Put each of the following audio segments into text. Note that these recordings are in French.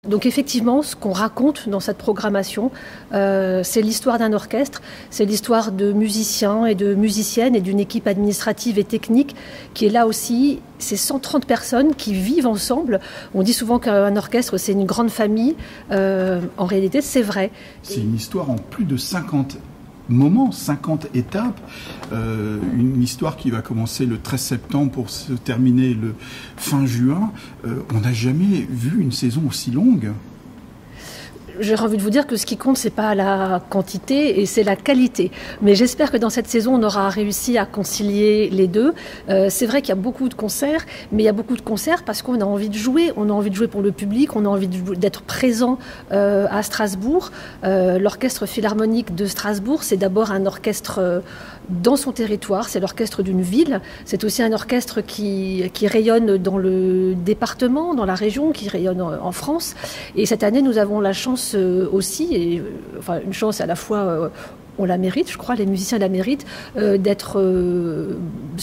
Donc effectivement, ce qu'on raconte dans cette programmation, c'est l'histoire d'un orchestre, c'est l'histoire de musiciens et de musiciennes et d'une équipe administrative et technique qui est là aussi. C'est 130 personnes qui vivent ensemble. On dit souvent qu'un orchestre, c'est une grande famille. En réalité, c'est vrai. C'est une histoire en plus de 50 moments, 50 étapes, une histoire qui va commencer le 13 septembre pour se terminer le fin juin. On n'a jamais vu une saison aussi longue. J'ai envie de vous dire que ce qui compte, c'est pas la quantité et c'est la qualité. Mais j'espère que dans cette saison, on aura réussi à concilier les deux. C'est vrai qu'il y a beaucoup de concerts, mais il y a beaucoup de concerts parce qu'on a envie de jouer. On a envie de jouer pour le public, on a envie d'être présent à Strasbourg. L'Orchestre Philharmonique de Strasbourg, c'est d'abord un orchestre dans son territoire, c'est l'orchestre d'une ville. C'est aussi un orchestre qui rayonne dans le département, dans la région, qui rayonne en France. Et cette année, nous avons la chance aussi, et enfin une chance à la fois, on la mérite, je crois, les musiciens la méritent, d'être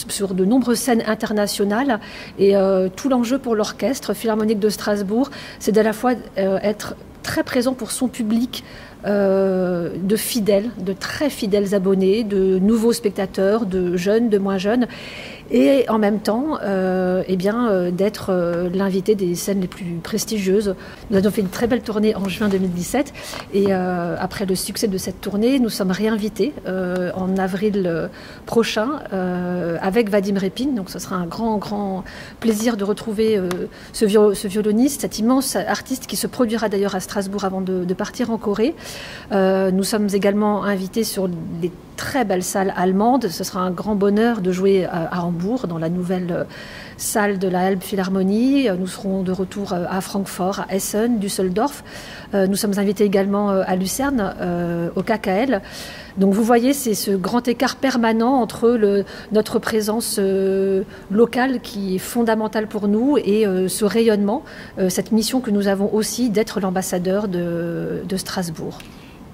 sur de nombreuses scènes internationales. Et tout l'enjeu pour l'Orchestre Philharmonique de Strasbourg, c'est d'à la fois être très présent pour son public, de fidèles, de très fidèles abonnés, de nouveaux spectateurs, de jeunes, de moins jeunes, et en même temps d'être l'invité des scènes les plus prestigieuses. Nous avons fait une très belle tournée en juin 2017 et après le succès de cette tournée, nous sommes réinvités en avril prochain avec Vadim Repin. Donc ce sera un grand plaisir de retrouver ce violoniste, cet immense artiste qui se produira d'ailleurs à Strasbourg avant de partir en Corée. Nous sommes également invités sur les très belles salles allemandes. Ce sera un grand bonheur de jouer à Hambourg, dans la nouvelle salle de la Elbphilharmonie. Nous serons de retour à Francfort, à Essen, Düsseldorf. Nous sommes invités également à Lucerne, au KKL. Donc vous voyez, c'est ce grand écart permanent entre notre présence locale qui est fondamentale pour nous et ce rayonnement, cette mission que nous avons aussi d'être l'ambassadeur de Strasbourg.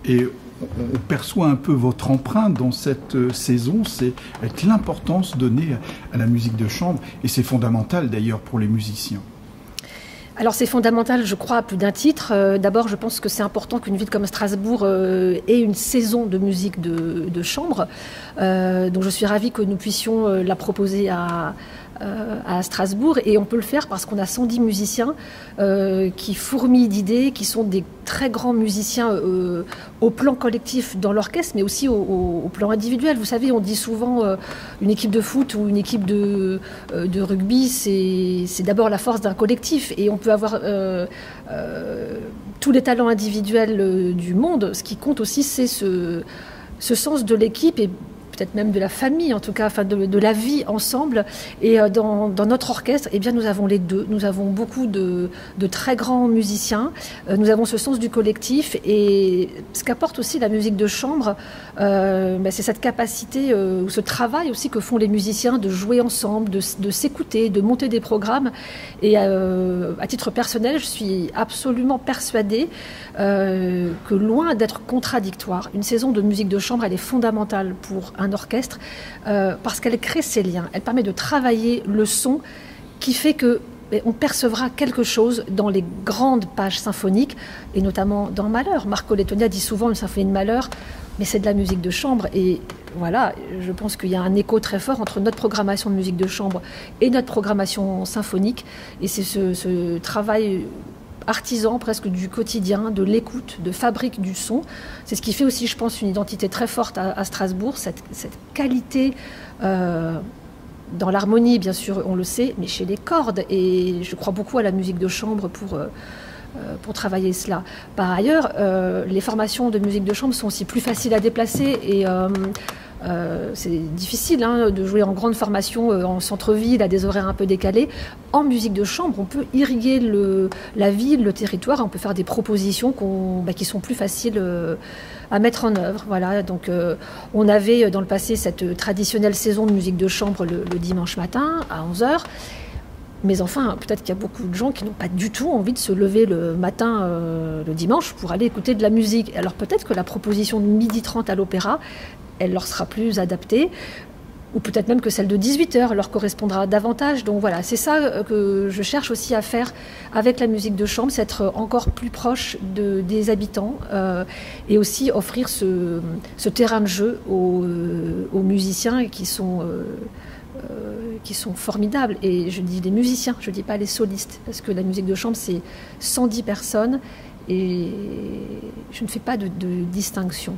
Et on perçoit un peu votre empreinte dans cette saison, c'est avec l'importance donnée à la musique de chambre, et c'est fondamental d'ailleurs pour les musiciens. Alors c'est fondamental, je crois, à plus d'un titre. D'abord, je pense que c'est important qu'une ville comme Strasbourg ait une saison de musique de chambre. Donc je suis ravie que nous puissions la proposer à Strasbourg, et on peut le faire parce qu'on a 110 musiciens qui fourmillent d'idées, qui sont des très grands musiciens au plan collectif dans l'orchestre, mais aussi au plan individuel. Vous savez, on dit souvent une équipe de foot ou une équipe de rugby, c'est d'abord la force d'un collectif, et on peut avoir tous les talents individuels du monde. Ce qui compte aussi, c'est ce sens de l'équipe et peut-être même de la famille, en tout cas, enfin de la vie ensemble. Et dans notre orchestre, eh bien, nous avons les deux. Nous avons beaucoup de très grands musiciens. Nous avons ce sens du collectif. Et ce qu'apporte aussi la musique de chambre, c'est cette capacité, ou ce travail aussi que font les musiciens de jouer ensemble, de s'écouter, de monter des programmes. Et à titre personnel, je suis absolument persuadée que loin d'être contradictoire, une saison de musique de chambre, elle est fondamentale pour un orchestre parce qu'elle crée ces liens, elle permet de travailler le son qui fait que on percevra quelque chose dans les grandes pages symphoniques et notamment dans Mahler. Marco Lettonia dit souvent une symphonie de Mahler, mais c'est de la musique de chambre, et voilà, je pense qu'il y a un écho très fort entre notre programmation de musique de chambre et notre programmation symphonique, et c'est ce travail artisan presque du quotidien, de l'écoute, de fabrique du son. C'est ce qui fait aussi, je pense, une identité très forte à Strasbourg, cette qualité dans l'harmonie, bien sûr, on le sait, mais chez les cordes. Et je crois beaucoup à la musique de chambre pour travailler cela. Par ailleurs, les formations de musique de chambre sont aussi plus faciles à déplacer, et c'est difficile de jouer en grande formation en centre-ville à des horaires un peu décalés. En musique de chambre, on peut irriguer la ville, le territoire, on peut faire des propositions qui sont plus faciles à mettre en œuvre. Voilà. Donc, on avait dans le passé cette traditionnelle saison de musique de chambre le dimanche matin à 11h. Mais enfin, peut-être qu'il y a beaucoup de gens qui n'ont pas du tout envie de se lever le matin, le dimanche, pour aller écouter de la musique. Alors peut-être que la proposition de 12h30 à l'Opéra, elle leur sera plus adaptée. ou peut-être même que celle de 18h leur correspondra davantage. Donc voilà, c'est ça que je cherche aussi à faire avec la musique de chambre, c'est être encore plus proche des habitants et aussi offrir ce terrain de jeu aux musiciens qui sont formidables. Et je dis les musiciens, je ne dis pas les solistes, parce que la musique de chambre, c'est 110 personnes et je ne fais pas de distinction.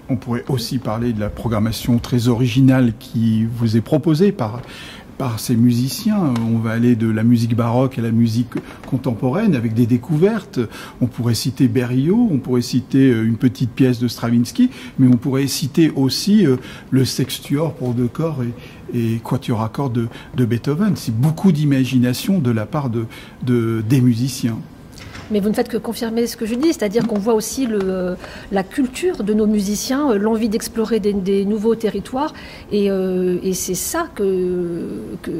On pourrait aussi parler de la programmation très originale qui vous est proposée par ces musiciens. On va aller de la musique baroque à la musique contemporaine avec des découvertes. On pourrait citer Berio, on pourrait citer une petite pièce de Stravinsky, mais on pourrait citer aussi le Sextuor pour 2 corps et Quatuor à cordes de Beethoven. C'est beaucoup d'imagination de la part des musiciens. Mais vous ne faites que confirmer ce que je dis, c'est-à-dire qu'on voit aussi la culture de nos musiciens, l'envie d'explorer des nouveaux territoires, et c'est ça que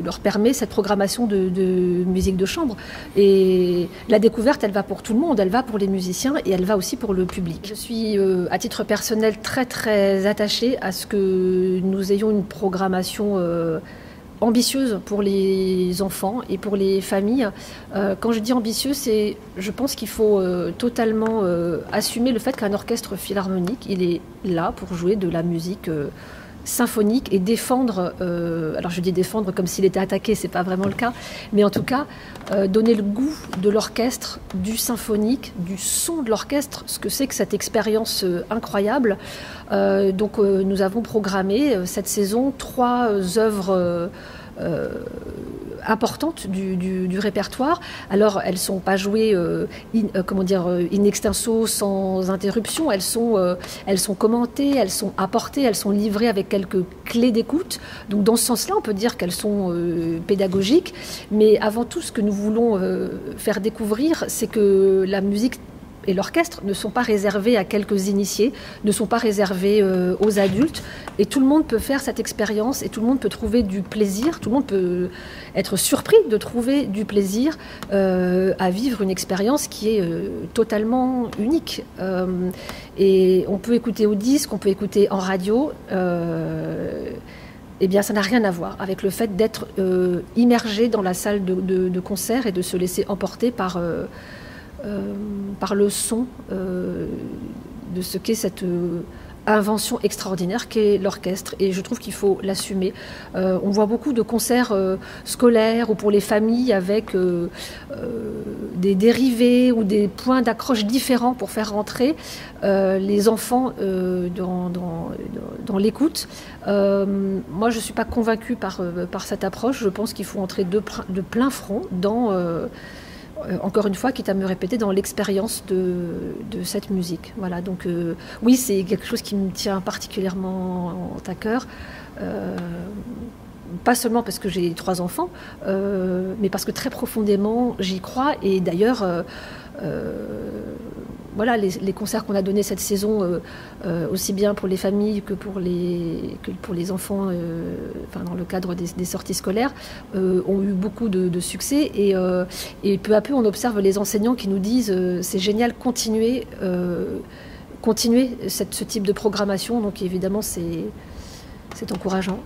leur permet cette programmation de musique de chambre. Et la découverte, elle va pour tout le monde, elle va pour les musiciens et elle va aussi pour le public. Je suis, à titre personnel, très très attachée à ce que nous ayons une programmation ambitieuse pour les enfants et pour les familles. Quand je dis ambitieuse, je pense qu'il faut totalement assumer le fait qu'un orchestre philharmonique, il est là pour jouer de la musique symphonique et défendre, alors je dis défendre comme s'il était attaqué, c'est pas vraiment le cas, mais en tout cas donner le goût de l'orchestre, du symphonique, du son de l'orchestre, ce que c'est que cette expérience incroyable. Donc nous avons programmé cette saison 3 œuvres importantes du répertoire. Alors elles sont pas jouées in extenso, sans interruption, elles sont commentées, elles sont apportées, elles sont livrées avec quelques clés d'écoute. Donc dans ce sens-là, on peut dire qu'elles sont pédagogiques, mais avant tout, ce que nous voulons faire découvrir, c'est que la musique et l'orchestre ne sont pas réservés à quelques initiés, ne sont pas réservés aux adultes. Et tout le monde peut faire cette expérience et tout le monde peut trouver du plaisir, tout le monde peut être surpris de trouver du plaisir à vivre une expérience qui est totalement unique. Et on peut écouter au disque, on peut écouter en radio. Eh bien, ça n'a rien à voir avec le fait d'être immergé dans la salle de concert et de se laisser emporter par le son de ce qu'est cette invention extraordinaire qu'est l'orchestre. Et je trouve qu'il faut l'assumer. On voit beaucoup de concerts scolaires ou pour les familles avec des dérivés ou des points d'accroche différents pour faire rentrer les enfants dans l'écoute. Moi, je ne suis pas convaincue par cette approche. Je pense qu'il faut entrer de plein front dans... encore une fois, quitte à me répéter, dans l'expérience de cette musique. Voilà, donc oui, c'est quelque chose qui me tient particulièrement à cœur. Pas seulement parce que j'ai 3 enfants, mais parce que très profondément, j'y crois. Et d'ailleurs, voilà, les concerts qu'on a donnés cette saison, aussi bien pour les familles que pour les enfants, dans le cadre des sorties scolaires, ont eu beaucoup de succès. Et peu à peu, on observe les enseignants qui nous disent c'est génial, continuez ce type de programmation. Donc évidemment, c'est encourageant.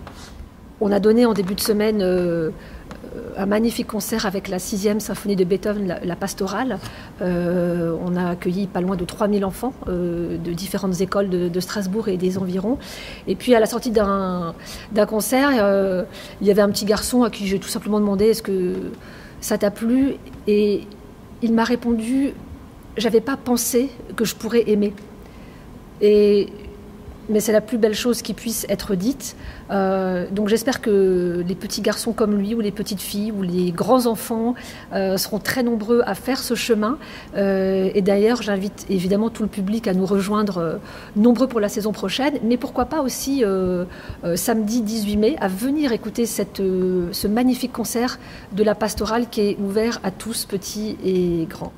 On a donné en début de semaine un magnifique concert avec la 6e symphonie de Beethoven, la pastorale. On a accueilli pas loin de 3000 enfants de différentes écoles de Strasbourg et des environs. Et puis à la sortie d'un concert, il y avait un petit garçon à qui j'ai tout simplement demandé « Est-ce que ça t'a plu ?» Et il m'a répondu « J'avais pas pensé que je pourrais aimer. » Mais c'est la plus belle chose qui puisse être dite. Donc j'espère que les petits garçons comme lui, ou les petites filles, ou les grands enfants seront très nombreux à faire ce chemin. Et d'ailleurs, j'invite évidemment tout le public à nous rejoindre nombreux pour la saison prochaine, mais pourquoi pas aussi samedi 18 mai à venir écouter ce magnifique concert de la pastorale qui est ouvert à tous, petits et grands.